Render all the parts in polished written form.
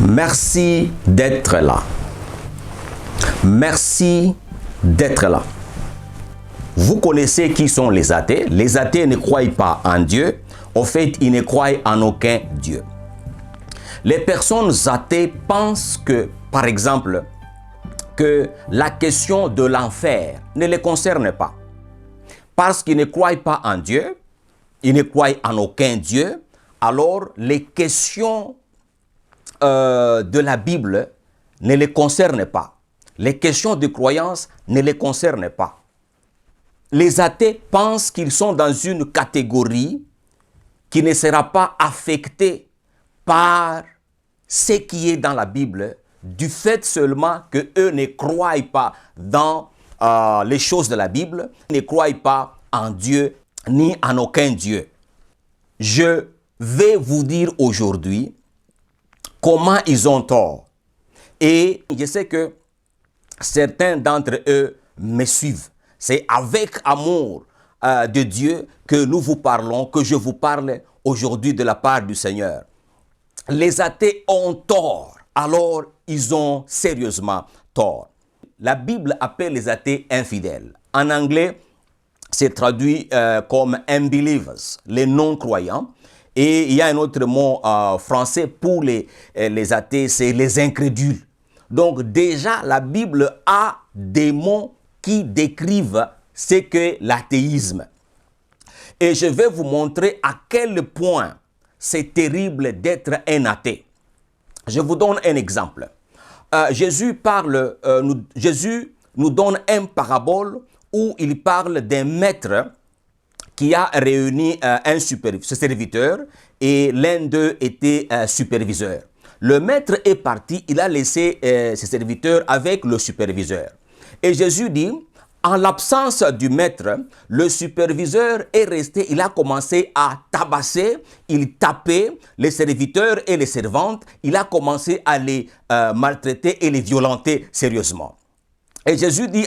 Merci d'être là. Merci d'être là. Vous connaissez qui sont les athées. Les athées ne croient pas en Dieu. En fait, ils ne croient en aucun Dieu. Les personnes athées pensent que, par exemple, que la question de l'enfer ne les concerne pas. Parce qu'ils ne croient pas en Dieu, ils ne croient en aucun Dieu, alors les questions de la Bible ne les concernent pas. Les questions de croyance ne les concernent pas. Les athées pensent qu'ils sont dans une catégorie qui ne sera pas affectée par ce qui est dans la Bible, du fait seulement qu'eux ne croient pas dans les choses de la Bible, ne croient pas en Dieu ni en aucun Dieu. Je vais vous dire aujourd'hui comment ils ont tort. Et je sais que certains d'entre eux me suivent. C'est avec amour de Dieu que nous vous parlons, que je vous parle aujourd'hui de la part du Seigneur. Les athées ont tort, alors ils ont sérieusement tort. La Bible appelle les athées infidèles. En anglais, c'est traduit comme unbelievers, les non-croyants. Et il y a un autre mot français pour les athées, c'est les incrédules. Donc déjà, la Bible a des mots qui décrivent ce qu'est l'athéisme. Et je vais vous montrer à quel point c'est terrible d'être un athée. Je vous donne un exemple. Jésus nous donne une parabole où il parle d'un maître qui a réuni ses serviteurs et l'un d'eux était superviseur. Le maître est parti, il a laissé ses serviteurs avec le superviseur. Et Jésus dit, en l'absence du maître, le superviseur est resté, il a commencé à tabasser, il tapait les serviteurs et les servantes, il a commencé à les maltraiter et les violenter sérieusement. Et Jésus il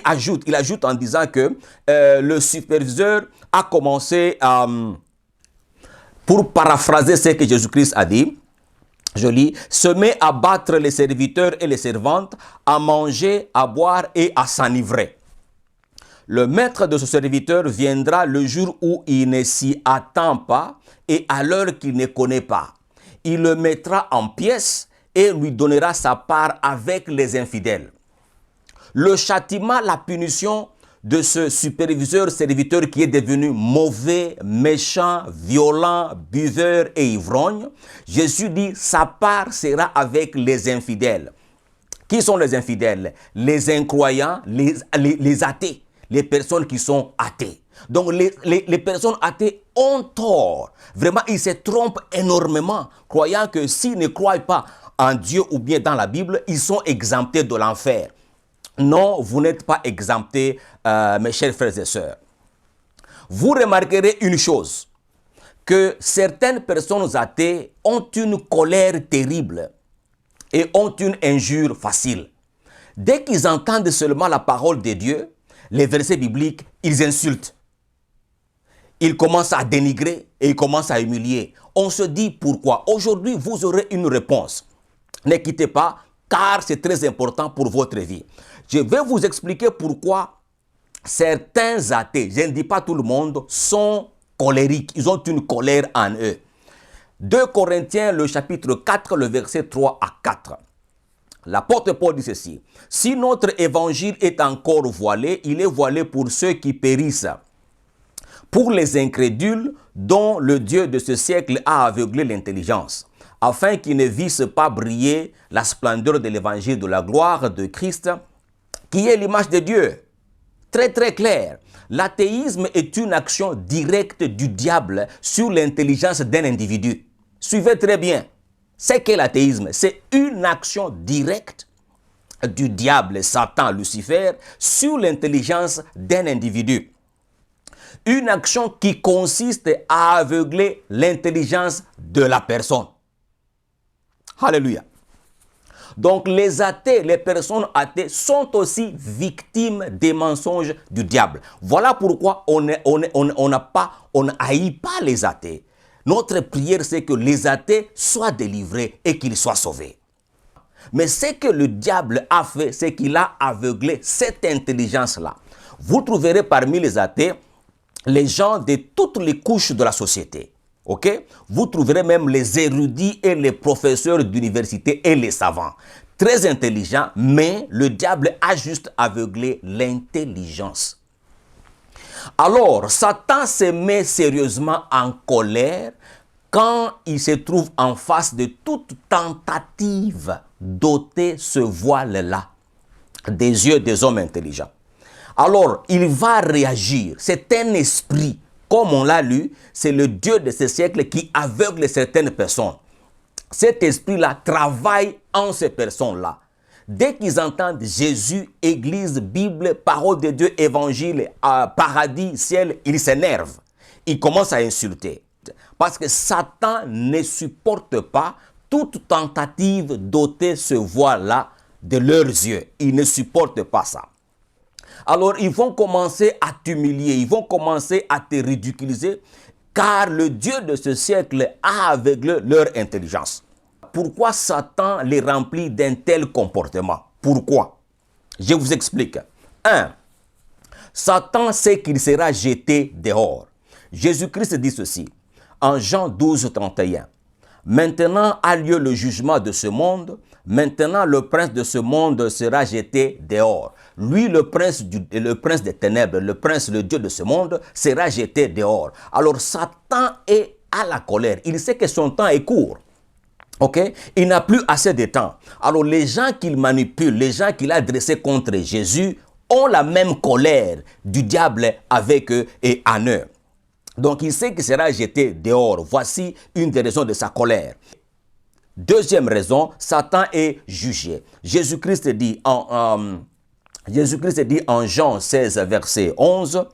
ajoute en disant que le superviseur a commencé, pour paraphraser ce que Jésus-Christ a dit, je lis, se met à battre les serviteurs et les servantes, à manger, à boire et à s'enivrer. Le maître de ce serviteur viendra le jour où il ne s'y attend pas et à l'heure qu'il ne connaît pas. Il le mettra en pièces et lui donnera sa part avec les infidèles. Le châtiment, la punition de ce superviseur-serviteur qui est devenu mauvais, méchant, violent, buveur et ivrogne, Jésus dit sa part sera avec les infidèles. Qui sont les infidèles? Les incroyants, les athées, les personnes qui sont athées. Donc les personnes athées ont tort. Vraiment, ils se trompent énormément, croyant que s'ils ne croient pas en Dieu ou bien dans la Bible, ils sont exemptés de l'enfer. Non, vous n'êtes pas exemptés, mes chers frères et sœurs. Vous remarquerez une chose, que certaines personnes athées ont une colère terrible et ont une injure facile. Dès qu'ils entendent seulement la parole de Dieu, les versets bibliques, ils insultent. Ils commencent à dénigrer et ils commencent à humilier. On se dit pourquoi. Aujourd'hui, vous aurez une réponse. Ne quittez pas, car c'est très important pour votre vie. Je vais vous expliquer pourquoi certains athées, je ne dis pas tout le monde, sont colériques. Ils ont une colère en eux. 2 Corinthiens, le chapitre 4, le verset 3 à 4. L'apôtre Paul dit ceci. Si notre évangile est encore voilé, il est voilé pour ceux qui périssent. Pour les incrédules dont le Dieu de ce siècle a aveuglé l'intelligence, afin qu'ils ne vissent pas briller la splendeur de l'évangile de la gloire de Christ, qui est l'image de Dieu. Très très clair. L'athéisme est une action directe du diable sur l'intelligence d'un individu. Suivez très bien. C'est qu'est l'athéisme? C'est une action directe du diable, Satan, Lucifer, sur l'intelligence d'un individu. Une action qui consiste à aveugler l'intelligence de la personne. Alléluia. Donc les athées, les personnes athées sont aussi victimes des mensonges du diable. Voilà pourquoi on ne haït pas les athées. Notre prière, c'est que les athées soient délivrés et qu'ils soient sauvés. Mais ce que le diable a fait, c'est qu'il a aveuglé cette intelligence-là. Vous trouverez parmi les athées les gens de toutes les couches de la société. Ok? Vous trouverez même les érudits et les professeurs d'université et les savants. Très intelligents, mais le diable a juste aveuglé l'intelligence. Alors, Satan se met sérieusement en colère quand il se trouve en face de toute tentative d'ôter ce voile-là des yeux des hommes intelligents. Alors, il va réagir. C'est un esprit. Comme on l'a lu, c'est le Dieu de ce siècle qui aveugle certaines personnes. Cet esprit-là travaille en ces personnes-là. Dès qu'ils entendent Jésus, Église, Bible, parole de Dieu, Évangile, paradis, ciel, ils s'énervent. Ils commencent à insulter. Parce que Satan ne supporte pas toute tentative d'ôter ce voile-là de leurs yeux. Il ne supporte pas ça. Alors, ils vont commencer à t'humilier, ils vont commencer à te ridiculiser, car le Dieu de ce siècle a aveuglé leur intelligence. Pourquoi Satan les remplit d'un tel comportement? Pourquoi? Je vous explique. 1. Satan sait qu'il sera jeté dehors. Jésus-Christ dit ceci, en Jean 12, 31. Maintenant a lieu le jugement de ce monde. Maintenant, le prince de ce monde sera jeté dehors. Lui, le prince des ténèbres, le Dieu de ce monde, sera jeté dehors. Alors, Satan est à la colère. Il sait que son temps est court. Ok? Il n'a plus assez de temps. Alors, les gens qu'il manipule, les gens qu'il a dressés contre Jésus, ont la même colère du diable avec eux et en eux. Donc, il sait qu'il sera jeté dehors. Voici une des raisons de sa colère. Deuxième raison, Satan est jugé. Jésus-Christ dit en Jean 16, verset 11,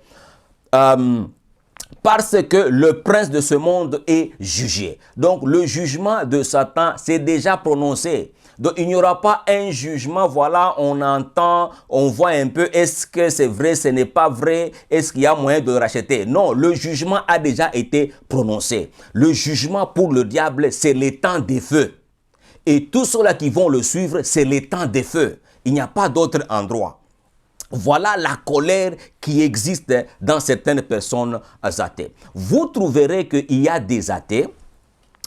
parce que le prince de ce monde est jugé. Donc, le jugement de Satan s'est déjà prononcé. Donc, il n'y aura pas un jugement, voilà, on entend, on voit un peu, est-ce que c'est vrai, ce n'est pas vrai, est-ce qu'il y a moyen de le racheter? Non, le jugement a déjà été prononcé. Le jugement pour le diable, c'est les temps des feux. Et tous ceux-là qui vont le suivre, c'est les temps des feux. Il n'y a pas d'autre endroit. Voilà la colère qui existe dans certaines personnes athées. Vous trouverez qu'il y a des athées,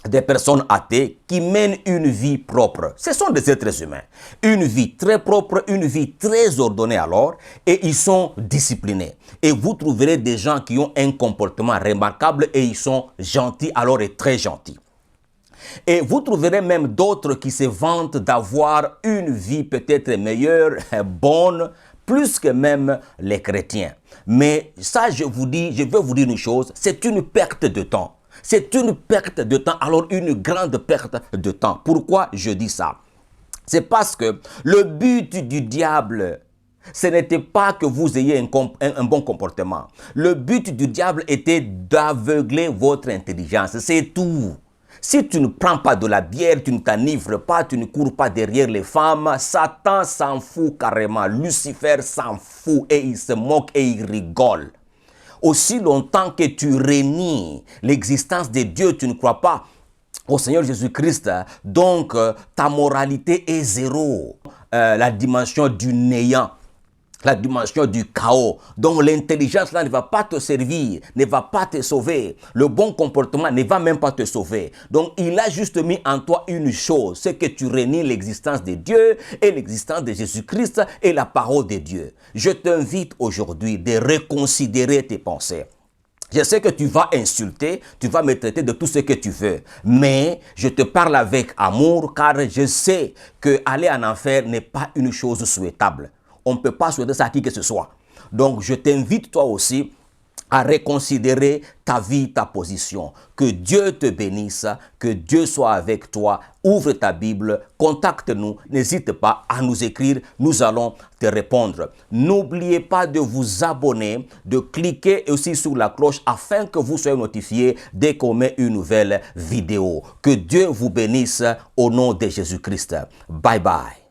des personnes athées qui mènent une vie propre. Ce sont des êtres humains. Une vie très propre, une vie très ordonnée alors, et ils sont disciplinés. Et vous trouverez des gens qui ont un comportement remarquable et ils sont gentils alors et très gentils. Et vous trouverez même d'autres qui se vantent d'avoir une vie peut-être meilleure, bonne, plus que même les chrétiens. Mais ça, je veux vous dire une chose, c'est une perte de temps. C'est une perte de temps, alors une grande perte de temps. Pourquoi je dis ça? C'est parce que le but du diable, ce n'était pas que vous ayez un bon comportement. Le but du diable était d'aveugler votre intelligence, c'est tout. Si tu ne prends pas de la bière, tu ne t'enivres pas, tu ne cours pas derrière les femmes, Satan s'en fout carrément. Lucifer s'en fout et il se moque et il rigole. Aussi longtemps que tu renies l'existence de Dieu, tu ne crois pas au Seigneur Jésus-Christ, donc ta moralité est zéro. La dimension du néant, la dimension du chaos. Donc l'intelligence là ne va pas te servir, ne va pas te sauver. Le bon comportement ne va même pas te sauver. Donc il a juste mis en toi une chose, c'est que tu renies l'existence de Dieu et l'existence de Jésus-Christ et la parole de Dieu. Je t'invite aujourd'hui de reconsidérer tes pensées. Je sais que tu vas insulter, tu vas me traiter de tout ce que tu veux. Mais je te parle avec amour car je sais que aller en enfer n'est pas une chose souhaitable. On ne peut pas souhaiter ça à qui que ce soit. Donc, je t'invite toi aussi à reconsidérer ta vie, ta position. Que Dieu te bénisse, que Dieu soit avec toi. Ouvre ta Bible, contacte-nous. N'hésite pas à nous écrire, nous allons te répondre. N'oubliez pas de vous abonner, de cliquer aussi sur la cloche afin que vous soyez notifiés dès qu'on met une nouvelle vidéo. Que Dieu vous bénisse au nom de Jésus-Christ. Bye bye.